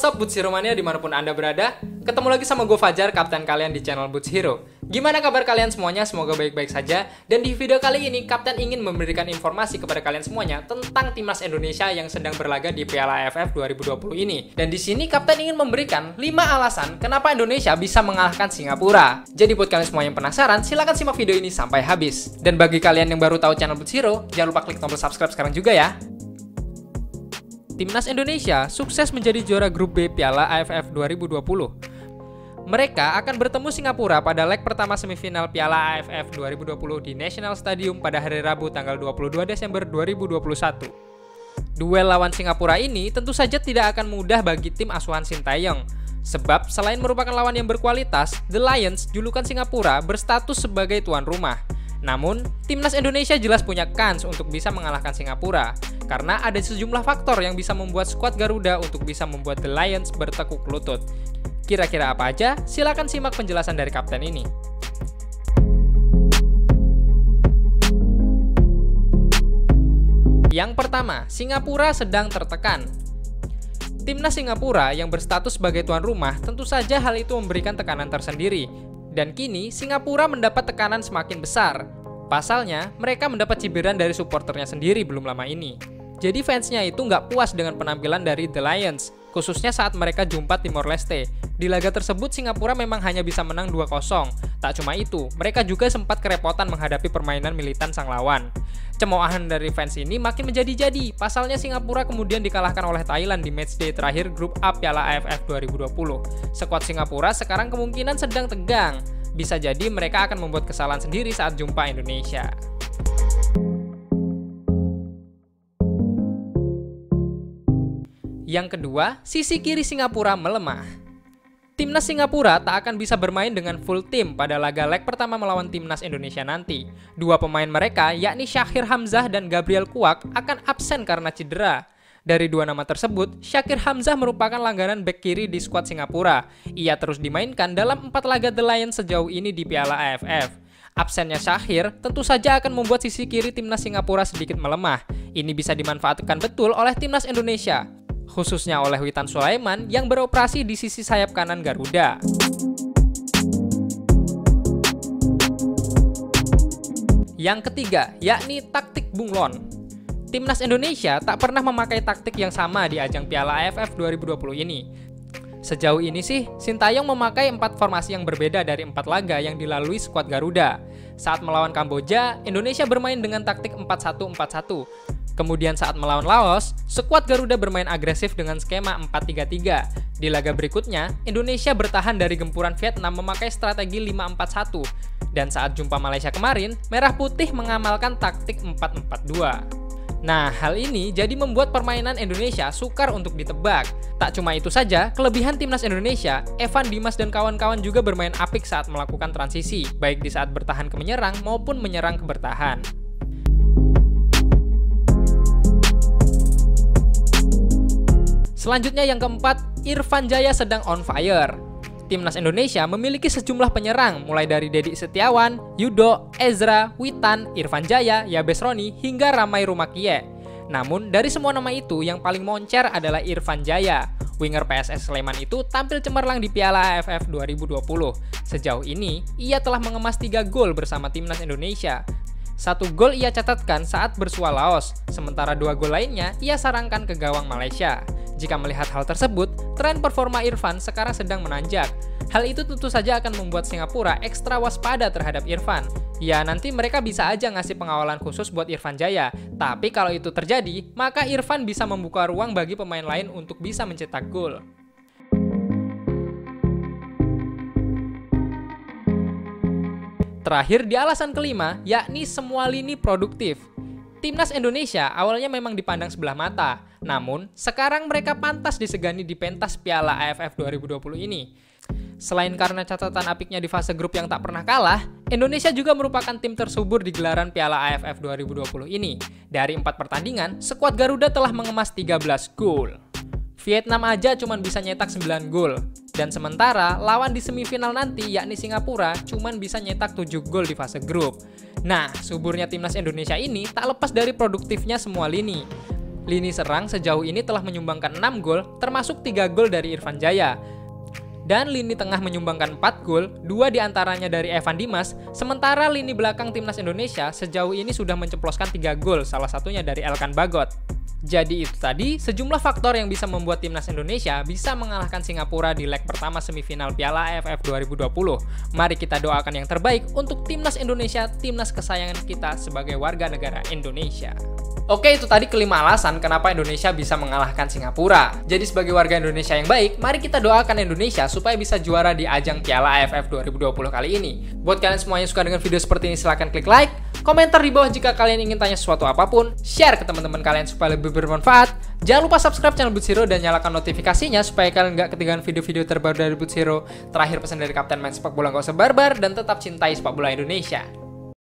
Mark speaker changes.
Speaker 1: Sob Boots Hero Mania dimanapun Anda berada. Ketemu lagi sama gue Fajar, kapten kalian di channel Boots Hero. Gimana kabar kalian semuanya? Semoga baik-baik saja. Dan di video kali ini, kapten ingin memberikan informasi kepada kalian semuanya tentang timnas Indonesia yang sedang berlaga di Piala AFF 2020 ini. Dan di sini kapten ingin memberikan 5 alasan kenapa Indonesia bisa mengalahkan Singapura. Jadi buat kalian semua yang penasaran, silahkan simak video ini sampai habis. Dan bagi kalian yang baru tahu channel Boots Hero, jangan lupa klik tombol subscribe sekarang juga ya. Timnas Indonesia sukses menjadi juara grup B Piala AFF 2020. Mereka akan bertemu Singapura pada leg pertama semifinal Piala AFF 2020 di National Stadium pada hari Rabu tanggal 22 Desember 2021. Duel lawan Singapura ini tentu saja tidak akan mudah bagi tim asuhan Sintayong. Sebab selain merupakan lawan yang berkualitas, The Lions, julukan Singapura, berstatus sebagai tuan rumah. Namun, timnas Indonesia jelas punya kans untuk bisa mengalahkan Singapura karena ada sejumlah faktor yang bisa membuat skuad Garuda untuk bisa membuat The Lions bertekuk lutut. Kira-kira apa aja? Silakan simak penjelasan dari kapten ini. Yang pertama, Singapura sedang tertekan. Timnas Singapura yang berstatus sebagai tuan rumah tentu saja hal itu memberikan tekanan tersendiri. Dan kini, Singapura mendapat tekanan semakin besar. Pasalnya, mereka mendapat cibiran dari supporternya sendiri belum lama ini. Jadi fansnya itu nggak puas dengan penampilan dari The Lions, khususnya saat mereka jumpa Timor Leste. Di laga tersebut, Singapura memang hanya bisa menang 2-0. Tak cuma itu, mereka juga sempat kerepotan menghadapi permainan militan sang lawan. Cemoohan dari fans ini makin menjadi-jadi. Pasalnya Singapura kemudian dikalahkan oleh Thailand di matchday terakhir grup A Piala AFF 2020. Skuad Singapura sekarang kemungkinan sedang tegang. Bisa jadi mereka akan membuat kesalahan sendiri saat jumpa Indonesia. Yang kedua, sisi kiri Singapura melemah. Timnas Singapura tak akan bisa bermain dengan full tim pada laga leg pertama melawan timnas Indonesia nanti. Dua pemain mereka, yakni Shakir Hamzah dan Gabriel Kuak, akan absen karena cedera. Dari dua nama tersebut, Shakir Hamzah merupakan langganan bek kiri di skuad Singapura. Ia terus dimainkan dalam 4 laga The Lions sejauh ini di Piala AFF. Absennya Shakir tentu saja akan membuat sisi kiri timnas Singapura sedikit melemah. Ini bisa dimanfaatkan betul oleh timnas Indonesia, khususnya oleh Witan Sulaiman yang beroperasi di sisi sayap kanan Garuda. Yang ketiga, yakni taktik bunglon. Timnas Indonesia tak pernah memakai taktik yang sama di ajang Piala AFF 2020 ini. Sejauh ini sih, Sintayong memakai 4 formasi yang berbeda dari 4 laga yang dilalui skuad Garuda. Saat melawan Kamboja, Indonesia bermain dengan taktik 4-1-4-1. Kemudian saat melawan Laos, skuad Garuda bermain agresif dengan skema 4-3-3. Di laga berikutnya, Indonesia bertahan dari gempuran Vietnam memakai strategi 5-4-1. Dan saat jumpa Malaysia kemarin, Merah Putih mengamalkan taktik 4-4-2. Nah, hal ini jadi membuat permainan Indonesia sukar untuk ditebak. Tak cuma itu saja, kelebihan timnas Indonesia, Evan Dimas dan kawan-kawan juga bermain apik saat melakukan transisi, baik di saat bertahan ke menyerang maupun menyerang ke bertahan. Selanjutnya yang keempat, Irfan Jaya sedang on fire. Timnas Indonesia memiliki sejumlah penyerang mulai dari Dedi Setiawan, Yudo, Ezra, Witan, Irfan Jaya, Yabes Roni, hingga Ramai Rumakie. Namun dari semua nama itu yang paling moncer adalah Irfan Jaya. Winger PSS Sleman itu tampil cemerlang di Piala AFF 2020. Sejauh ini, ia telah mengemas 3 gol bersama Timnas Indonesia. 1 gol ia catatkan saat bersua Laos, sementara 2 gol lainnya ia sarangkan ke gawang Malaysia. Jika melihat hal tersebut, tren performa Irfan sekarang sedang menanjak. Hal itu tentu saja akan membuat Singapura ekstra waspada terhadap Irfan. Ya, nanti mereka bisa aja ngasih pengawalan khusus buat Irfan Jaya. Tapi kalau itu terjadi, maka Irfan bisa membuka ruang bagi pemain lain untuk bisa mencetak gol. Terakhir di alasan kelima, yakni semua lini produktif. Timnas Indonesia awalnya memang dipandang sebelah mata, namun sekarang mereka pantas disegani di pentas Piala AFF 2020 ini. Selain karena catatan apiknya di fase grup yang tak pernah kalah, Indonesia juga merupakan tim tersubur di gelaran Piala AFF 2020 ini. Dari 4 pertandingan, skuad Garuda telah mengemas 13 gol. Vietnam aja cuma bisa nyetak 9 gol. Dan sementara lawan di semifinal nanti yakni Singapura cuma bisa nyetak 7 gol di fase grup. Nah, suburnya timnas Indonesia ini tak lepas dari produktifnya semua lini. Lini serang sejauh ini telah menyumbangkan 6 gol, termasuk 3 gol dari Irfan Jaya. Dan lini tengah menyumbangkan 4 gol, 2 diantaranya dari Evan Dimas, sementara lini belakang timnas Indonesia sejauh ini sudah menceploskan 3 gol, salah satunya dari Elkan Bagot. Jadi itu tadi sejumlah faktor yang bisa membuat timnas Indonesia bisa mengalahkan Singapura di leg pertama semifinal Piala AFF 2020. Mari kita doakan yang terbaik untuk timnas Indonesia, timnas kesayangan kita sebagai warga negara Indonesia. Oke, itu tadi kelima alasan kenapa Indonesia bisa mengalahkan Singapura. Jadi sebagai warga Indonesia yang baik, mari kita doakan Indonesia supaya bisa juara di ajang Piala AFF 2020 kali ini. Buat kalian semua yang suka dengan video seperti ini, silahkan klik like, komentar di bawah jika kalian ingin tanya sesuatu apapun, share ke teman-teman kalian supaya lebih bermanfaat. Jangan lupa subscribe channel Boots Hero dan nyalakan notifikasinya supaya kalian nggak ketinggalan video-video terbaru dari Boots Hero. Terakhir pesan dari Kapten Main sepak bola nggak usah barbar dan tetap cintai sepak bola Indonesia.